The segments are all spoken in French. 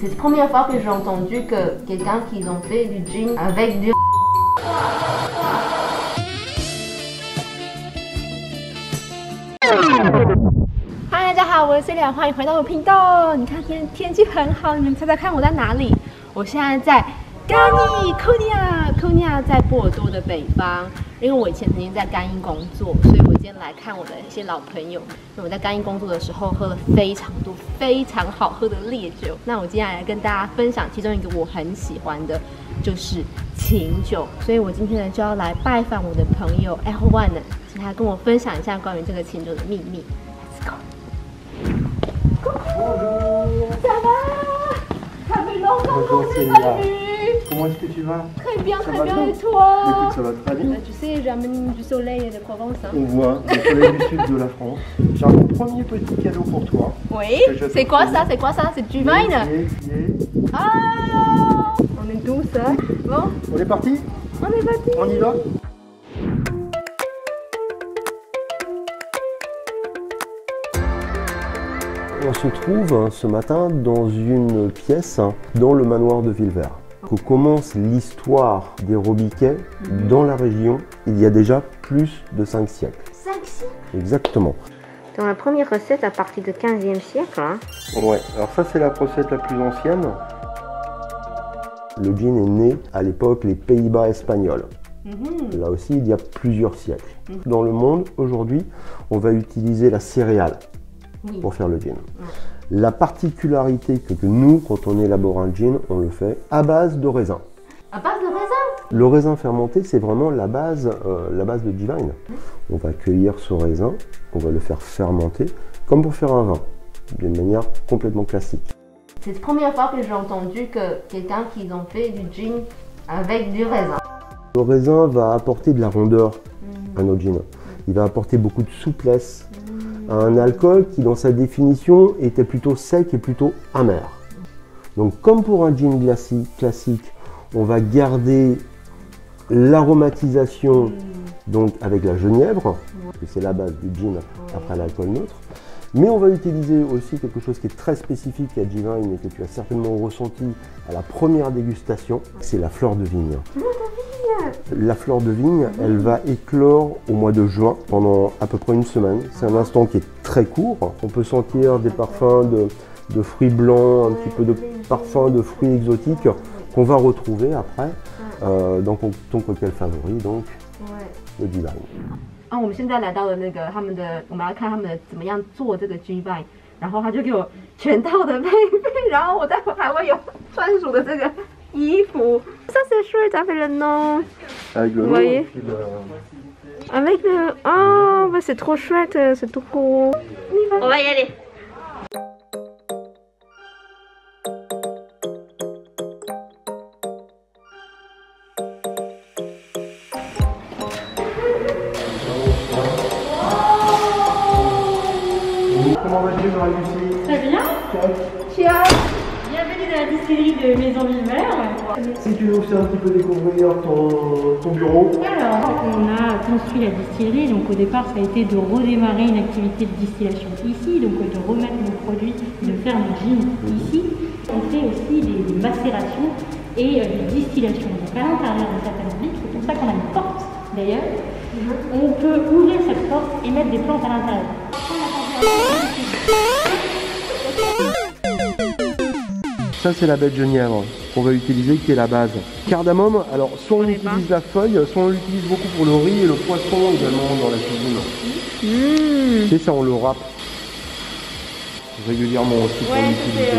C'est la première fois que j'ai entendu que quelqu'un qui ont fait du gin avec du...嗨，大家好，我是Celia，欢迎回到我频道。你看天气很好，你们猜猜看我在哪里？我现在在甘伊 Konya 在波尔多的北方。因为我以前曾经在甘伊工作，所以我今天来看我的一些老朋友。因为我在甘伊工作的时候喝了非常多非常好喝的烈酒。那我接下来跟大家分享其中一个我很喜欢的，就是琴酒。所以我今天呢就要来拜访我的朋友 L1 呢，请他跟我分享一下关于这个琴酒的秘密。Let's go。Bonjour。Ça va？ Ça fait longtemps qu'on s'est pas vu。Comment est-ce que tu vas? Très bien, et toi? Écoute, ça va très bien. Tu sais, j'amène du soleil de Provence. Hein. On voit le soleil du sud de la France. J'ai un premier petit cadeau pour toi. Oui. C'est quoi ça? C'est quoi ça? C'est du vin? Ah! On est tous, hein? Bon. On est parti? On est parti. On y va? On se trouve ce matin dans une pièce dans le manoir de Villevert. Où commence l'histoire des robiquets dans la région il y a déjà plus de 5 siècles. 5 siècles? Exactement. Dans la première recette à partir du 15e siècle. Hein. Ouais, alors ça c'est la recette la plus ancienne. Le gin est né à l'époque les Pays-Bas espagnols. Là aussi il y a plusieurs siècles. Dans le monde aujourd'hui, on va utiliser la céréale pour faire le gin. La particularité que nous, quand on élabore un gin, on le fait à base de raisin. À base de raisin? Le raisin fermenté, c'est vraiment la base de G-Vine. On va cueillir ce raisin, on va le faire fermenter, comme pour faire un vin, d'une manière complètement classique. C'est la première fois que j'ai entendu que quelqu'un qui ont fait du gin avec du raisin. Le raisin va apporter de la rondeur à nos gins. Il va apporter beaucoup de souplesse. Un alcool qui dans sa définition était plutôt sec et plutôt amer. Donc comme pour un gin classique, on va garder l'aromatisation donc avec la genièvre, que c'est la base du gin après l'alcool neutre. Mais on va utiliser aussi quelque chose qui est très spécifique à G-Vine et que tu as certainement ressenti à la première dégustation, c'est la fleur de vigne. La fleur de vigne, elle va éclore au mois de juin pendant à peu près une semaine. C'est un instant qui est très court. On peut sentir des parfums de fruits blancs, un petit peu de parfums de fruits exotiques qu'on va retrouver après dans ton cocktail favori, donc le G-Vine. 我们现在来到了那个我们来看他们怎么样做这个 G-Vine， 然后他就给我全套的配备，然后我待会还会有专属的这个衣服。Ça c'est chouette avec le nom. Avec le Vous nom, voyez? Avec le... Oh, bah c'est trop chouette, c'est tout cool. On va y aller. Comment vas-tu, Marie-Lucie? Très bien. Cheers. Bienvenue dans la distillerie de Maison Villevert. Si tu nous fais un petit peu découvrir ton bureau. Alors, on a construit la distillerie. Donc, au départ, ça a été de redémarrer une activité de distillation ici, donc de remettre nos produits, de faire du gin ici. On fait aussi des macérations et des distillations. Donc, à l'intérieur de certaines briques, c'est pour ça qu'on a une porte d'ailleurs. On peut ouvrir cette porte et mettre des plantes à l'intérieur. Ça c'est la baie de genièvre qu'on va utiliser qui est la base. Cardamome, alors soit on utilise la feuille, soit on l'utilise beaucoup pour le riz et le poisson également dans la cuisine. C'est ça, on le râpe régulièrement aussi pour l'utiliser.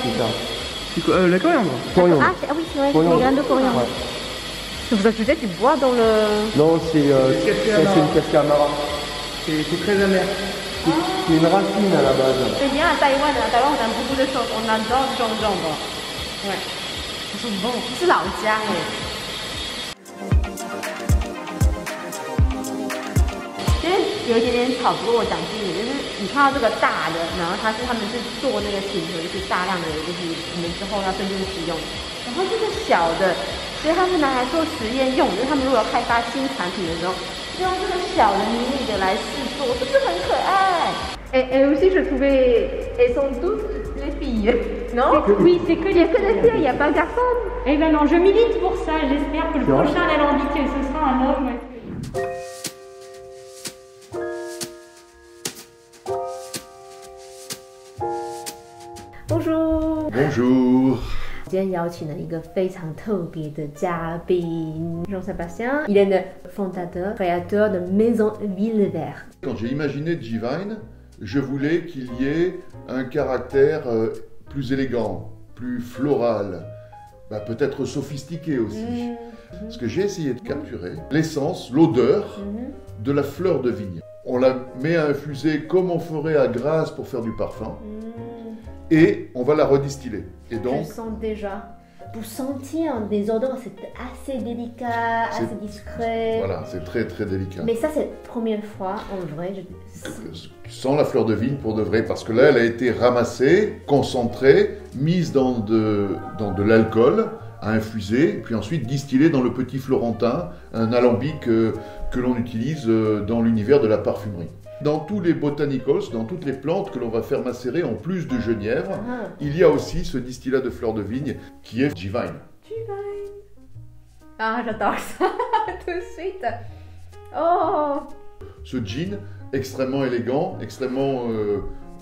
C'est ça. La coriandre. Coriandre. Ah oui, c'est vrai, les graines de coriandre. Ouais. Vous ajoutez du bois dans le... Non, c'est une cascamara. C'est très amer. C'est une racine à la base. C'est bien à Taïwan, on aime beaucoup de choses. On adore ce genre de jambon. Ouais. Ça sent bon. C'est老家哎。其实有一点点吵，不过我讲清楚，就是你看到这个大的，然后他们是做那个琴酒，就是大量的，就是我们之后要真正使用。然后这个小的，所以他们拿来做实验用，就是他们如果要开发新产品的时候。用这个小的迷你的来试做，是不是很可爱？Et aussi je trouvais elles sont toutes les filles. Non? Oui, c'est que Il n'y a des que des filles, il n'y a pas de garçons. Eh ben non, je milite pour ça. J'espère que le C'est vrai prochain alambic, ce sera un homme. Bonjour。 Bonjour. 今天邀请了一个非常特别的嘉宾 Jean-Sébastien. Il est le fondateur, créateur de Maison Villevert. Quand j'ai imaginé G-Vine, je voulais qu'il y ait un caractère plus élégant, plus floral, peut-être sophistiqué aussi. Parce que j'ai essayé de capturer l'essence, l'odeur de la fleur de vigne. On la met à infuser comme on ferait à Grasse pour faire du parfum. Et on va la redistiller. Et donc, Je sens déjà. Pour sentir des odeurs, c'est assez délicat, assez discret. voilà, c'est très très délicat. Mais ça, c'est la première fois, en vrai. Sans la fleur de vigne pour de vrai, parce que là, elle a été ramassée, concentrée, mise dans de l'alcool à infuser, puis ensuite distillée dans le petit Florentin, un alambic que l'on utilise dans l'univers de la parfumerie. Dans tous les botanicals, dans toutes les plantes que l'on va faire macérer en plus de genièvre, il y a aussi ce distillat de fleur de vigne qui est G-Vine. G-Vine. Ah, j'adore ça, tout de suite. Oh. Ce gin, extrêmement élégant, extrêmement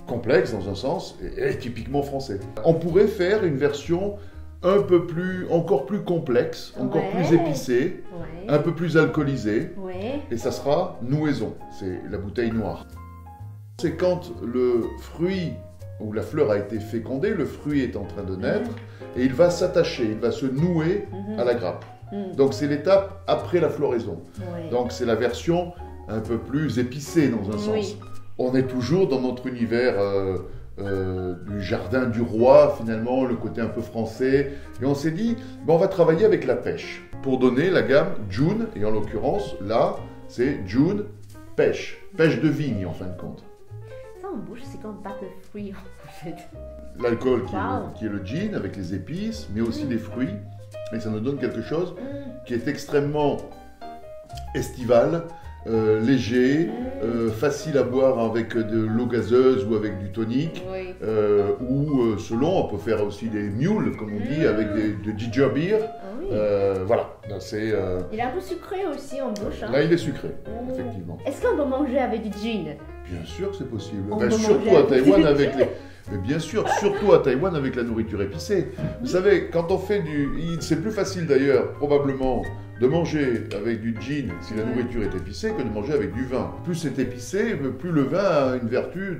complexe dans un sens, et typiquement français. On pourrait faire une version encore plus complexe, encore plus épicée, un peu plus alcoolisée, et ça sera Nouaison, c'est la bouteille noire. C'est quand le fruit ou la fleur a été fécondée, le fruit est en train de naître, et il va s'attacher, il va se nouer à la grappe. Donc c'est l'étape après la floraison. Donc c'est la version un peu plus épicée dans un sens. On est toujours dans notre univers du jardin du roi, finalement, le côté un peu français. Et on s'est dit, on va travailler avec la pêche pour donner la gamme June, et en l'occurrence, là, c'est June pêche, pêche de vigne en fin de compte. Ça en bouche, c'est comme pâte de fruits en fait. L'alcool qui est le gin avec les épices, mais aussi les fruits, et ça nous donne quelque chose qui est extrêmement estival, léger, facile à boire avec de l'eau gazeuse ou avec du tonic, ou selon, on peut faire aussi des mules, comme on dit, avec de ginger beer. Voilà, c'est... Il est un peu sucré aussi en bouche. Là, il est sucré, effectivement. Est-ce qu'on peut manger avec du gin? Bien sûr que c'est possible. On peut Surtout manger à Taïwan avec les... Mais bien sûr, surtout à Taïwan avec la nourriture épicée. Vous savez, quand on fait c'est plus facile d'ailleurs, probablement, de manger avec du gin si la nourriture est épicée que de manger avec du vin. Plus c'est épicé, plus le vin a une vertu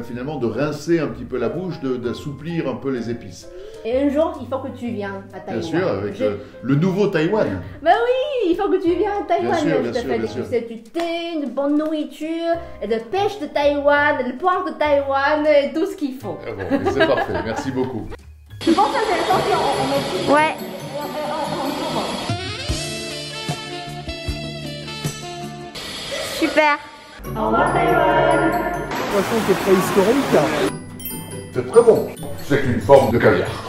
finalement de rincer un petit peu la bouche, d'assouplir un peu les épices. Et un jour, il faut que tu viennes à Taïwan. Bien sûr, avec le nouveau Taïwan. Ben oui, il faut que tu viennes à Taïwan. Bien Je te sûr, fais bien sûr. du thé, de bonne nourriture, et de pêche de Taïwan, de poire de Taïwan, et tout ce qu'il faut. Ah bon, mais c'est parfait, merci beaucoup. Je pense que c'est intéressant si on met tout. Ouais. Super. Au revoir Taïwan. Poisson qui est préhistorique. C'est très bon. C'est une forme de caviar.